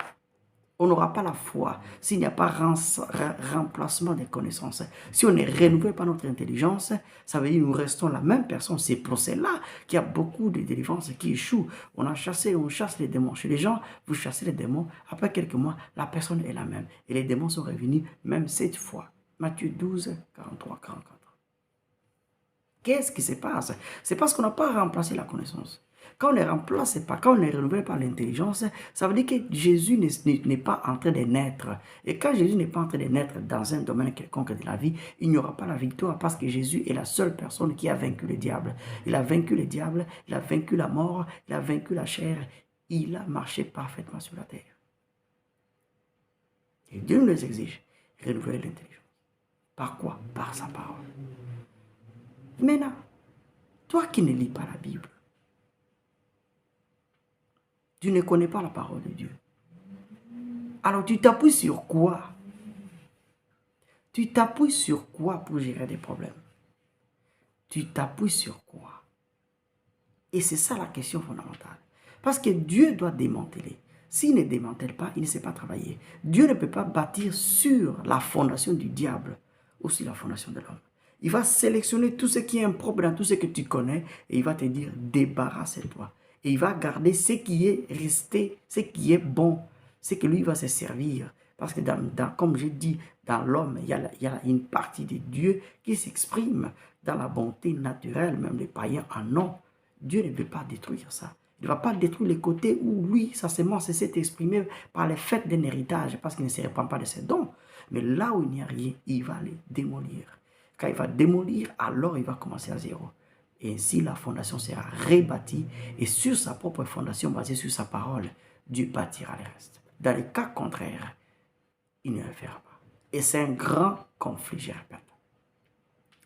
On n'aura pas la foi s'il n'y a pas remplacement des connaissances. Si on ne renouvelle pas notre intelligence, ça veut dire que nous restons la même personne. C'est pour cela qu'il y a beaucoup de délivrances qui échouent. On chasse les démons. Chez les gens, vous chassez les démons. Après quelques mois, la personne est la même. Et les démons sont revenus même 7 fois. Matthieu 12, 43, 44. Qu'est-ce qui se passe? C'est parce qu'on n'a pas remplacé la connaissance. Quand on ne remplace pas, quand on ne renouvelle pas l'intelligence, ça veut dire que Jésus n'est pas en train de naître. Et quand Jésus n'est pas en train de naître dans un domaine quelconque de la vie, il n'y aura pas la victoire parce que Jésus est la seule personne qui a vaincu le diable. Il a vaincu le diable, il a vaincu la mort, il a vaincu la chair. Il a marché parfaitement sur la terre. Et Dieu nous les exige, renouveler l'intelligence. Par quoi? Par sa parole. Maintenant, toi qui ne lis pas la Bible, tu ne connais pas la parole de Dieu. Alors tu t'appuies sur quoi? Tu t'appuies sur quoi pour gérer des problèmes? Tu t'appuies sur quoi? Et c'est ça la question fondamentale. Parce que Dieu doit démanteler. S'il ne démantèle pas, il ne sait pas travailler. Dieu ne peut pas bâtir sur la fondation du diable ou sur la fondation de l'homme. Il va sélectionner tout ce qui est impropre dans tout ce que tu connais et il va te dire débarrasse-toi. Et il va garder ce qui est resté, ce qui est bon, ce que lui va se servir. Parce que comme je dis, dans l'homme, il y a une partie de Dieu qui s'exprime dans la bonté naturelle, même les païens en ont. Dieu ne veut pas détruire ça. Il ne va pas détruire les côtés où, oui, sa semence s'est exprimée par les faits d'un héritage parce qu'il ne se répand pas de ses dons. Mais là où il n'y a rien, il va les démolir. Quand il va démolir, alors il va commencer à zéro. Et ainsi, la fondation sera rebâtie et sur sa propre fondation basée sur sa parole, Dieu bâtira le reste. Dans le cas contraire, il ne le fera pas. Et c'est un grand conflit, je répète.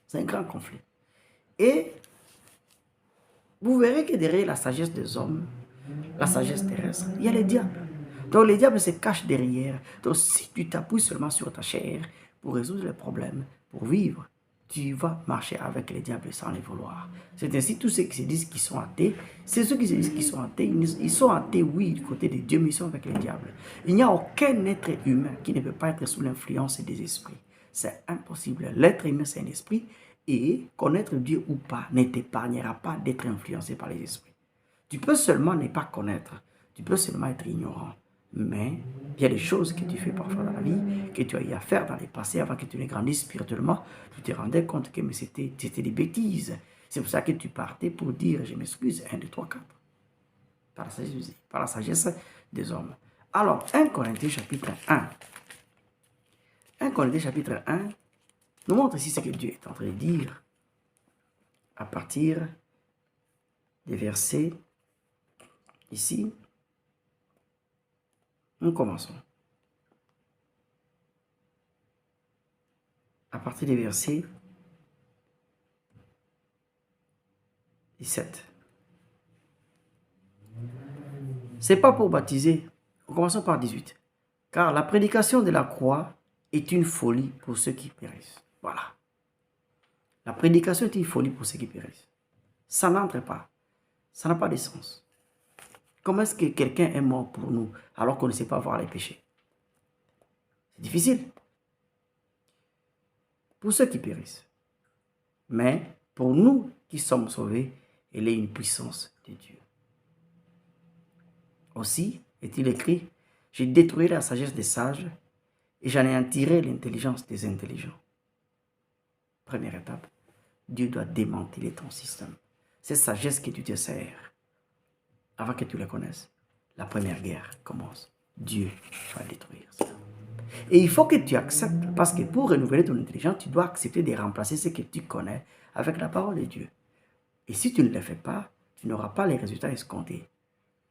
C'est un grand conflit. Et vous verrez que derrière la sagesse des hommes, la sagesse terrestre, il y a les diables. Donc les diables se cachent derrière. Donc si tu t'appuies seulement sur ta chair pour résoudre les problèmes, pour vivre, tu vas marcher avec les diables sans les vouloir. C'est ainsi tous ceux qui se disent qu'ils sont athées, c'est ceux qui se disent qu'ils sont athées, ils sont athées, oui, du côté de Dieu, mais ils sont avec les diables. Il n'y a aucun être humain qui ne peut pas être sous l'influence des esprits. C'est impossible. L'être humain, c'est un esprit, et connaître Dieu ou pas ne t'épargnera pas d'être influencé par les esprits. Tu peux seulement ne pas connaître, tu peux seulement être ignorant. Mais il y a des choses que tu fais parfois dans la vie, que tu as eu à faire dans le passé avant que tu ne grandisses spirituellement. Tu te rendais compte que c'était des bêtises. C'est pour ça que tu partais pour dire je m'excuse, 1, 2, 3, 4. Par la sagesse des hommes. Alors, 1 Corinthiens chapitre 1. 1 Corinthiens chapitre 1 nous montre ici ce que Dieu est en train de dire à partir des versets ici. Nous commençons. À partir des versets 17. Ce n'est pas pour baptiser. Commençons par 18. Car la prédication de la croix est une folie pour ceux qui périssent. Voilà. La prédication est une folie pour ceux qui périssent. Ça n'entre pas. Ça n'a pas de sens. Comment est-ce que quelqu'un est mort pour nous alors qu'on ne sait pas voir les péchés? C'est difficile. Pour ceux qui périssent. Mais pour nous qui sommes sauvés, elle est une puissance de Dieu. Aussi est-il écrit, je détruirai la sagesse des sages et j'anéantirai l'intelligence des intelligents. Première étape, Dieu doit démanteler ton système. C'est sagesse que tu te sers. Avant que tu le connaisses, la première guerre commence. Dieu va détruire ça. Et il faut que tu acceptes, parce que pour renouveler ton intelligence, tu dois accepter de remplacer ce que tu connais avec la parole de Dieu. Et si tu ne le fais pas, tu n'auras pas les résultats escomptés.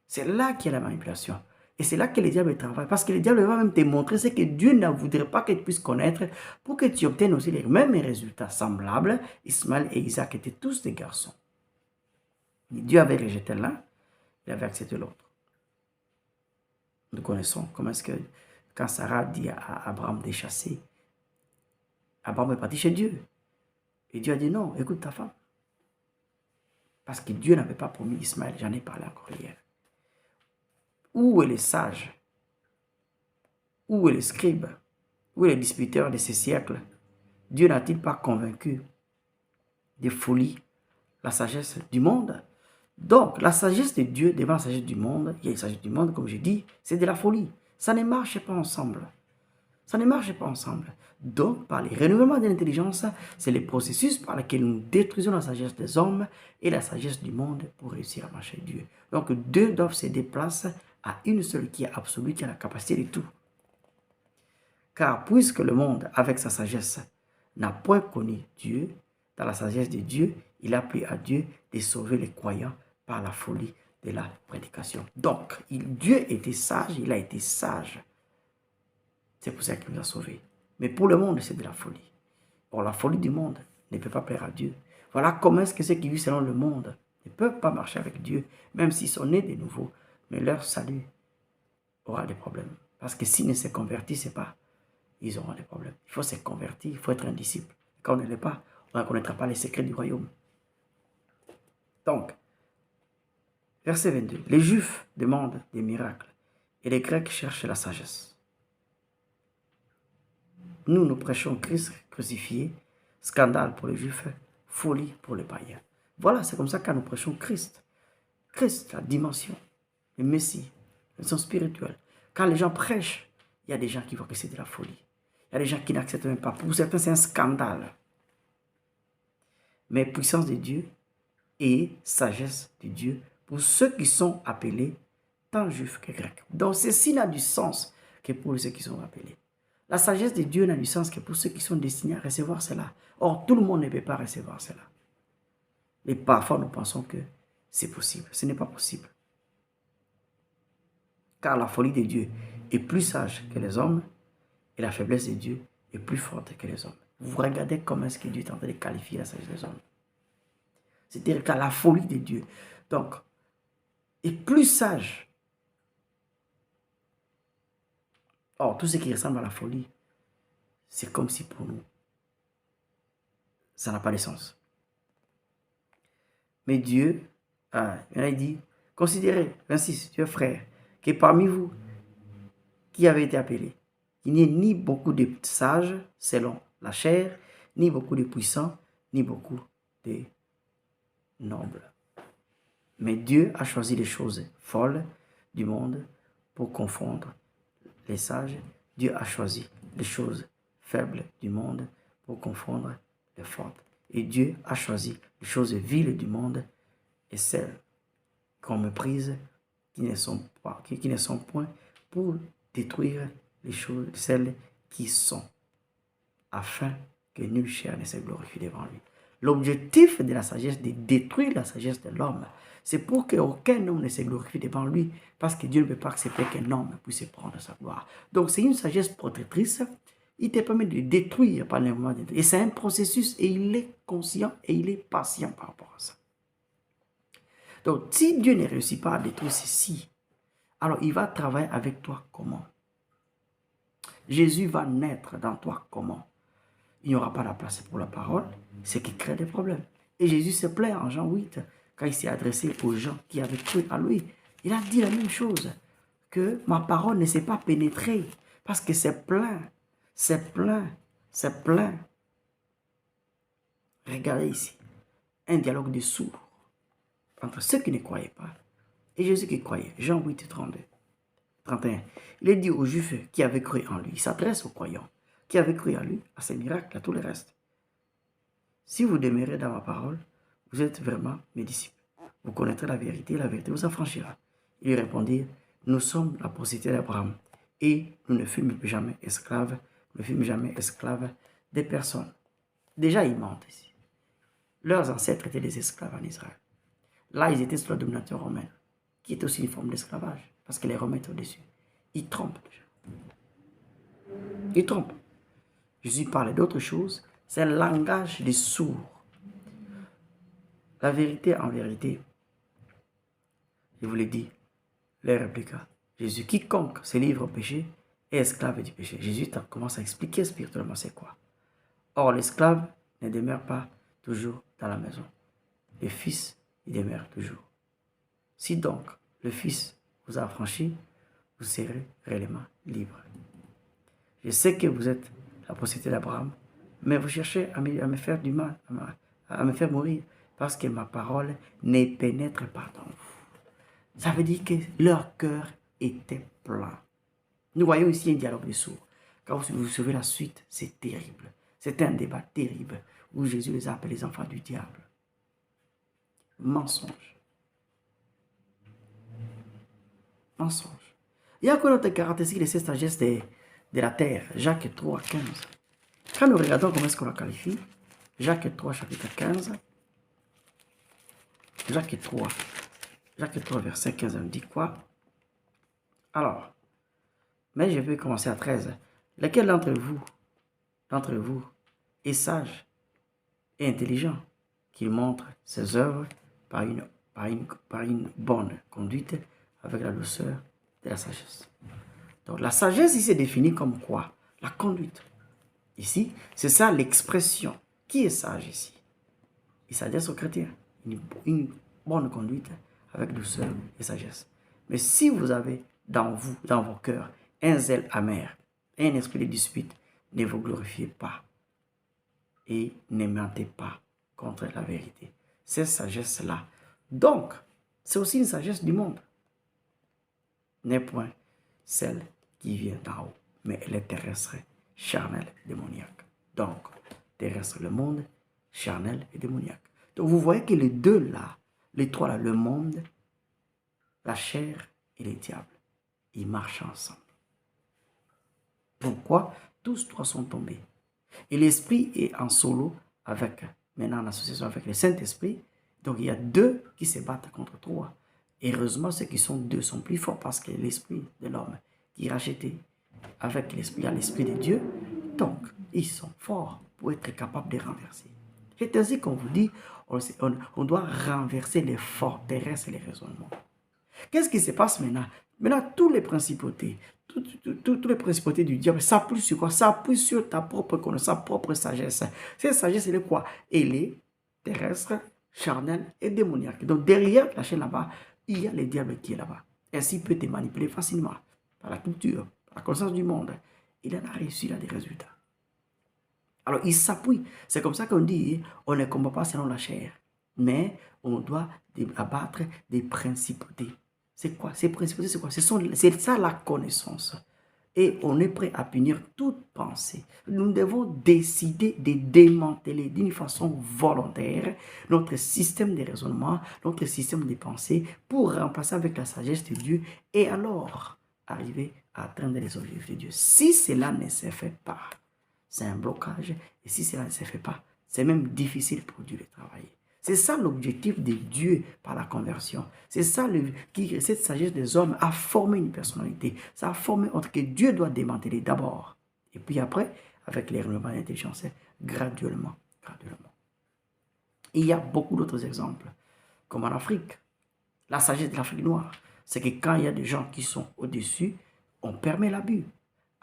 C'est là qu'il y a la manipulation. Et c'est là que le diable travaille. Parce que le diable va même te montrer ce que Dieu ne voudrait pas que tu puisses connaître pour que tu obtiennes aussi les mêmes résultats semblables. Ismaël et Isaac étaient tous des garçons. Et Dieu avait rejeté l'un, il avait accepté l'autre. Nous connaissons comment est-ce que quand Sarah dit à Abraham de chasser, Abraham est parti chez Dieu. Et Dieu a dit non, écoute ta femme. Parce que Dieu n'avait pas promis Ismaël, j'en ai parlé encore hier. Où est le sage? Où est le scribe? Où est le disputeur de ces siècles? Dieu n'a-t-il pas convaincu de folie la sagesse du monde? Donc, la sagesse de Dieu devant la sagesse du monde, il y a une sagesse du monde, comme je dis, c'est de la folie. Ça ne marche pas ensemble. Ça ne marche pas ensemble. Donc, par le renouvellement de l'intelligence, c'est le processus par lequel nous détruisons la sagesse des hommes et la sagesse du monde pour réussir à marcher Dieu. Donc, deux doivent se déplacer à une seule qui est absolue, qui a la capacité de tout. Car puisque le monde, avec sa sagesse, n'a point connu Dieu, dans la sagesse de Dieu, il a pris à Dieu de sauver les croyants par la folie de la prédication. Donc, Dieu était sage, il a été sage. C'est pour ça qu'il nous a sauvés. Mais pour le monde, c'est de la folie. Or, la folie du monde ne peut pas plaire à Dieu. Voilà comment est-ce que ceux qui vivent selon le monde ne peuvent pas marcher avec Dieu, même s'ils sont nés de nouveau. Mais leur salut aura des problèmes. Parce que s'ils ne se convertissent pas, ils auront des problèmes. Il faut se convertir, il faut être un disciple. Quand on ne l'est pas, on ne connaîtra pas les secrets du royaume. Donc, verset 22. Les Juifs demandent des miracles et les Grecs cherchent la sagesse. Nous prêchons Christ crucifié, scandale pour les Juifs, folie pour les païens. Voilà, c'est comme ça que nous prêchons Christ. Christ, la dimension, le Messie, la dimension spirituelle. Quand les gens prêchent, il y a des gens qui voient que c'est de la folie. Il y a des gens qui n'acceptent même pas. Pour certains, c'est un scandale. Mais puissance de Dieu et sagesse de Dieu pour ceux qui sont appelés, tant juifs que grecs. Donc, ceci n'a du sens que pour ceux qui sont appelés. La sagesse de Dieu n'a du sens que pour ceux qui sont destinés à recevoir cela. Or, tout le monde ne peut pas recevoir cela. Et parfois, nous pensons que c'est possible. Ce n'est pas possible. Car la folie de Dieu est plus sage que les hommes et la faiblesse de Dieu est plus forte que les hommes. Vous regardez comment est-ce que Dieu est en train de qualifier la sagesse des hommes. C'est-à-dire que la folie de Dieu, donc, est plus sage. Or, tout ce qui ressemble à la folie, c'est comme si pour nous, ça n'a pas de sens. Mais Dieu, il dit, considérez, 26, Dieu frère, que parmi vous, qui avez été appelés, il n'y ait ni beaucoup de sages selon la chair, ni beaucoup de puissants, ni beaucoup de nobles. Mais Dieu a choisi les choses folles du monde pour confondre les sages. Dieu a choisi les choses faibles du monde pour confondre les fortes. Et Dieu a choisi les choses viles du monde et celles qu'on méprise, qui ne sont point, pour détruire les choses, celles qui sont, afin que nulle chair ne se glorifie devant lui. L'objectif de la sagesse, de détruire la sagesse de l'homme, c'est pour qu'aucun homme ne se glorifie devant lui, parce que Dieu ne peut pas accepter qu'un homme puisse prendre sa gloire. Donc c'est une sagesse protectrice, il te permet de détruire par le moment. Et c'est un processus, et il est conscient, et il est patient par rapport à ça. Donc si Dieu ne réussit pas à détruire ceci, Alors, il va travailler avec toi comment? Jésus va naître dans toi comment? Il n'y aura pas la place pour la parole, ce qui crée des problèmes. Et Jésus se plaint en Jean 8, quand il s'est adressé aux gens qui avaient cru à lui. Il a dit la même chose, que ma parole ne s'est pas pénétrée, parce que c'est plein, c'est plein, c'est plein. Regardez ici, un dialogue de sourds entre ceux qui ne croyaient pas et Jésus qui croyait. Jean 8, 32, 31. Il est dit aux Juifs qui avaient cru en lui, il s'adresse aux croyants, qui avaient cru en lui, à ses miracles, à tout le reste. Si vous demeurez dans ma parole, vous êtes vraiment mes disciples. Vous connaîtrez la vérité vous affranchira. Ils répondirent, nous sommes la postérité d'Abraham, et nous ne fûmes jamais esclaves, des personnes. Déjà, ils mentent ici. Leurs ancêtres étaient des esclaves en Israël. Là, ils étaient sous la domination romaine, qui est aussi une forme d'esclavage, parce que les Romains étaient au-dessus. Ils trompent déjà. Ils trompent. Jésus parlait d'autre chose. C'est un langage des sourds. La vérité en vérité, je vous l'ai dit, les répliqua. Jésus, quiconque se livre au péché est esclave du péché. Jésus commence à expliquer spirituellement c'est quoi. Or, l'esclave ne demeure pas toujours dans la maison. Le Fils, il demeure toujours. Si donc le Fils vous a affranchi, vous serez réellement libre. Je sais que vous êtes la postérité d'Abraham, mais vous cherchez à me faire du mal, à me faire mourir, parce que ma parole ne pénètre pas dans vous. Ça veut dire que leur cœur était plein. Nous voyons ici un dialogue de sourds. Quand vous suivez la suite, c'est terrible. C'est un débat terrible où Jésus les appelle les enfants du diable. Mensonge. Mensonge. Il y a encore notre caractéristique de cette sagesse de la terre. Jacques 3, 15. Quand nous regardons comment est-ce qu'on la qualifie, Jacques 3, chapitre 15. Jacques 3, verset 15, on dit quoi? Alors, mais je vais commencer à 13. Lequel d'entre vous est sage et intelligent, qu'il montre ses œuvres par une bonne conduite avec la douceur de la sagesse. Donc la sagesse ici est définie comme quoi? La conduite. Ici, c'est ça l'expression. Qui est sage ici? Il s'adresse aux chrétiens. Une bonne conduite avec douceur et sagesse. Mais si vous avez dans vos cœurs, un zèle amer, un esprit de dispute, ne vous glorifiez pas et ne mentez pas contre la vérité. Cette sagesse-là. Donc, c'est aussi une sagesse du monde. N'est point celle qui vient d'en haut, mais elle est terrestre, charnelle et démoniaque. Donc, terrestre, le monde, charnel et démoniaque. Donc, vous voyez que les deux là, les trois là, le monde, la chair et les diables, ils marchent ensemble. Pourquoi? Tous trois sont tombés. Et l'esprit est en solo avec, maintenant en association avec le Saint-Esprit. Donc, il y a deux qui se battent contre trois. Et heureusement, ceux qui sont deux sont plus forts parce que l'esprit de l'homme qui est racheté avec l'esprit, à l'esprit de Dieu, donc ils sont forts pour être capables de renverser. C'est ainsi qu'on vous dit, on doit renverser les forteresses et les raisonnements. Qu'est-ce qui se passe maintenant? Maintenant, toutes les principautés, toutes les principautés du diable s'appuient sur quoi? S'appuient sur ta propre connaissance, sa propre sagesse. Cette sagesse, elle est quoi? Elle est terrestre, charnelle et démoniaque. Donc derrière la chaîne là-bas, il y a le diable qui est là-bas. Ainsi, il peut te manipuler facilement par la culture, par la connaissance du monde. Il en a réussi là des résultats. Alors, il s'appuie. C'est comme ça qu'on dit, on ne combat pas selon la chair, mais on doit abattre des principautés. C'est quoi? Ces principautés, c'est quoi? C'est ça la connaissance. Et on est prêt à punir toute pensée. Nous devons décider de démanteler d'une façon volontaire notre système de raisonnement, notre système de pensée pour remplacer avec la sagesse de Dieu et alors arriver à atteindre les objectifs de Dieu. Si cela ne se fait pas, c'est un blocage. Et si cela ne se fait pas, c'est même difficile pour Dieu de travailler. C'est ça l'objectif de Dieu par la conversion. C'est ça cette sagesse des hommes a formé une personnalité. Ça a formé autre que Dieu doit démanteler d'abord. Et puis après, avec les renouvellements d'intelligence, graduellement. Et il y a beaucoup d'autres exemples, comme en Afrique. La sagesse de l'Afrique noire. c'est que quand il y a des gens qui sont au-dessus, on permet l'abus.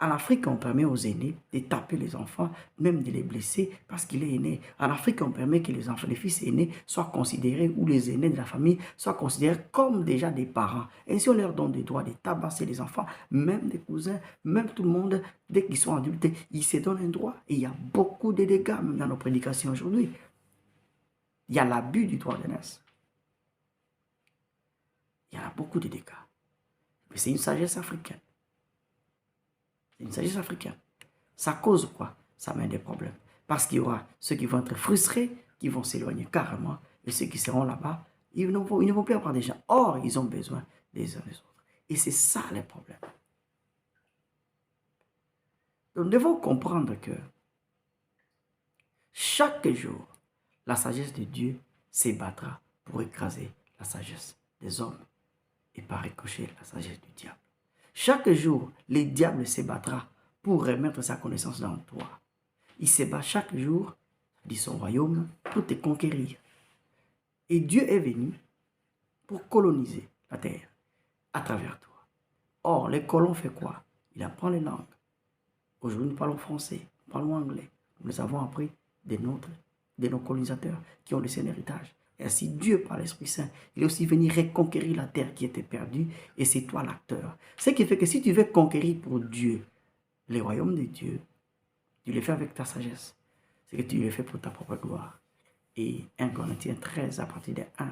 En Afrique, on permet aux aînés de taper les enfants, même de les blesser parce qu'il est aîné. En Afrique, on permet que les enfants, les fils aînés soient considérés, ou les aînés de la famille soient considérés comme déjà des parents. Ainsi, on leur donne des droits de tabasser les enfants, même des cousins, même tout le monde, dès qu'ils sont adultes, ils se donnent un droit. Et il y a beaucoup de dégâts, même dans nos prédications aujourd'hui. Il y a l'abus du droit d'aînesse. Il y en a beaucoup de dégâts. Mais c'est une sagesse africaine. C'est une sagesse africaine. Ça cause quoi? Ça mène des problèmes. Parce qu'il y aura ceux qui vont être frustrés, qui vont s'éloigner carrément, et ceux qui seront là-bas, ils ne vont plus avoir des gens. Or, ils ont besoin des uns des autres. Et c'est ça le problème. Donc, nous devons comprendre que chaque jour, la sagesse de Dieu s'ébattra pour écraser la sagesse des hommes et par ricochet la sagesse du diable. Chaque jour, le diable s'ébattra pour remettre sa connaissance dans toi. Il se bat chaque jour, dit son royaume, pour te conquérir. Et Dieu est venu pour coloniser la terre à travers toi. Or, les colons font quoi? Il apprend les langues. Aujourd'hui, nous parlons français, nous parlons anglais. Nous avons appris de nos colonisateurs qui ont laissé un héritage. Et ainsi, Dieu, par l'Esprit Saint, il est aussi venu reconquérir la terre qui était perdue, et c'est toi l'acteur. Ce qui fait que si tu veux conquérir pour Dieu les royaumes de Dieu, tu le fais avec ta sagesse. C'est que tu le fais pour ta propre gloire. Et 1 Corinthiens 13, à partir de 1,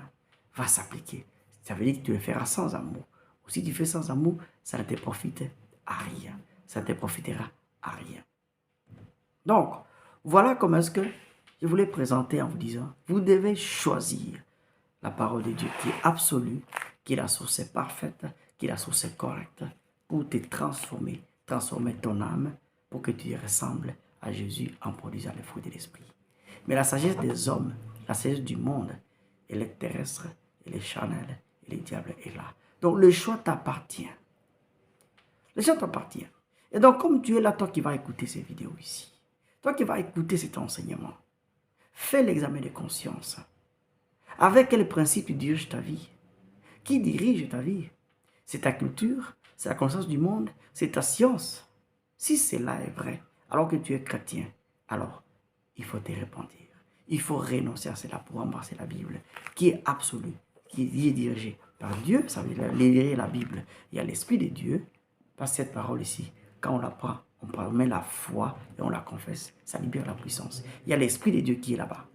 va s'appliquer. Ça veut dire que tu le feras sans amour. Ou si tu fais sans amour, ça ne te profite à rien. Ça ne te profitera à rien. Donc, voilà comment est-ce que je voulais présenter en vous disant, vous devez choisir la parole de Dieu qui est absolue, qui est la source parfaite, qui est la source correcte pour te transformer ton âme pour que tu ressembles à Jésus en produisant les fruits de l'esprit. Mais la sagesse des hommes, la sagesse du monde, elle est terrestre, elle est charnelle, et le diable est là. Donc le choix t'appartient. Le choix t'appartient. Et donc comme tu es là, toi qui vas écouter ces vidéos ici, toi qui vas écouter cet enseignement, fais l'examen de conscience. Avec quel principe tu diriges ta vie? Qui dirige ta vie? C'est ta culture? C'est la connaissance du monde? C'est ta science? Si cela est vrai, alors que tu es chrétien, alors il faut te repentir. Il faut renoncer à cela pour embrasser la Bible, qui est absolue, qui est dirigée par Dieu. Ça veut dire lire la Bible. Il y a l'Esprit de Dieu, par cette parole ici. Quand on la prend, on met la foi et on la confesse. Ça libère la puissance. Il y a l'Esprit de Dieu qui est là-bas.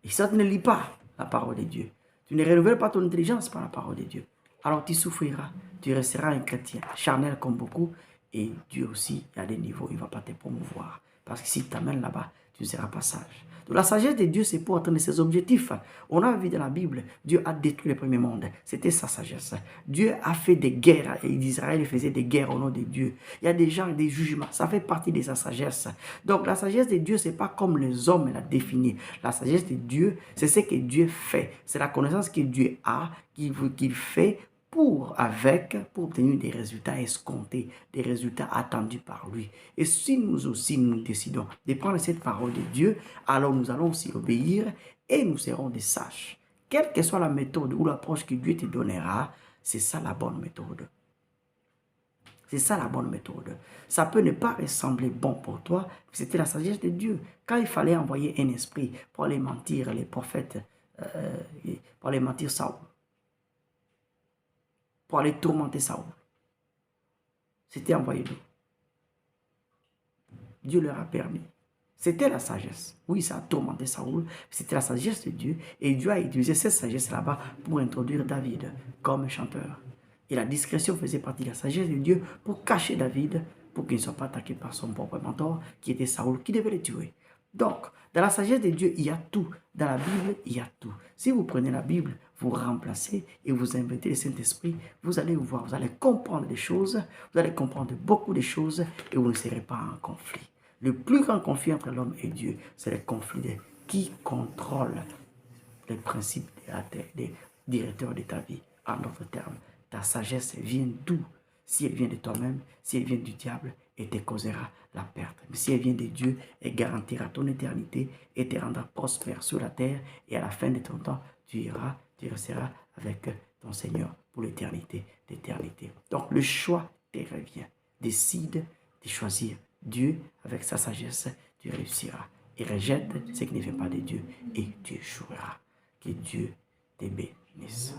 Et si tu ne lis pas la parole de Dieu, tu ne renouvelles pas ton intelligence par la parole de Dieu, alors tu souffriras, tu resteras un chrétien charnel comme beaucoup, et Dieu aussi, à des niveaux, il ne va pas te promouvoir. Parce que si tu t'amènes là-bas, tu ne seras pas sage. Donc la sagesse de Dieu, c'est pour atteindre ses objectifs. On a vu dans la Bible, Dieu a détruit le premier monde. C'était sa sagesse. Dieu a fait des guerres, et Israël faisait des guerres au nom de Dieu. Il y a des gens, des jugements, ça fait partie de sa sagesse. Donc la sagesse de Dieu, ce n'est pas comme les hommes la définissent. La sagesse de Dieu, c'est ce que Dieu fait. C'est la connaissance que Dieu a, qu'il fait pour obtenir des résultats escomptés, des résultats attendus par lui. Et si nous aussi, nous décidons de prendre cette parole de Dieu, alors nous allons aussi obéir et nous serons des sages. Quelle que soit la méthode ou l'approche que Dieu te donnera, c'est ça la bonne méthode. C'est ça la bonne méthode. Ça peut ne pas ressembler bon pour toi, mais c'était la sagesse de Dieu. Quand il fallait envoyer un esprit pour aller mentir les prophètes, pour aller mentir Saül, pour aller tourmenter Saül. C'était envoyé d'eux. Dieu leur a permis. C'était la sagesse. Oui, ça a tourmenté Saül. C'était la sagesse de Dieu. Et Dieu a utilisé cette sagesse là-bas pour introduire David comme chanteur. Et la discrétion faisait partie de la sagesse de Dieu pour cacher David, pour qu'il ne soit pas attaqué par son propre mentor, qui était Saül, qui devait le tuer. Donc, dans la sagesse de Dieu, il y a tout. Dans la Bible, il y a tout. Si vous prenez la Bible, vous remplacez et vous invitez le Saint-Esprit, vous allez voir, vous allez comprendre des choses, vous allez comprendre beaucoup de choses et vous ne serez pas en conflit. Le plus grand conflit entre l'homme et Dieu, c'est le conflit de qui contrôle les principes des directeurs de ta vie. En d'autres termes, ta sagesse vient d'où? Si elle vient de toi-même, si elle vient du diable, elle te causera la perte. Mais si elle vient de Dieu, elle garantira ton éternité et te rendra prospère sur la terre. Et à la fin de ton temps, tu resteras avec ton Seigneur pour l'éternité d'éternité. Donc le choix te revient. Décide de choisir Dieu avec sa sagesse, tu réussiras. Et rejette ce qui ne fait pas de Dieu et tu échoueras. Que Dieu te bénisse.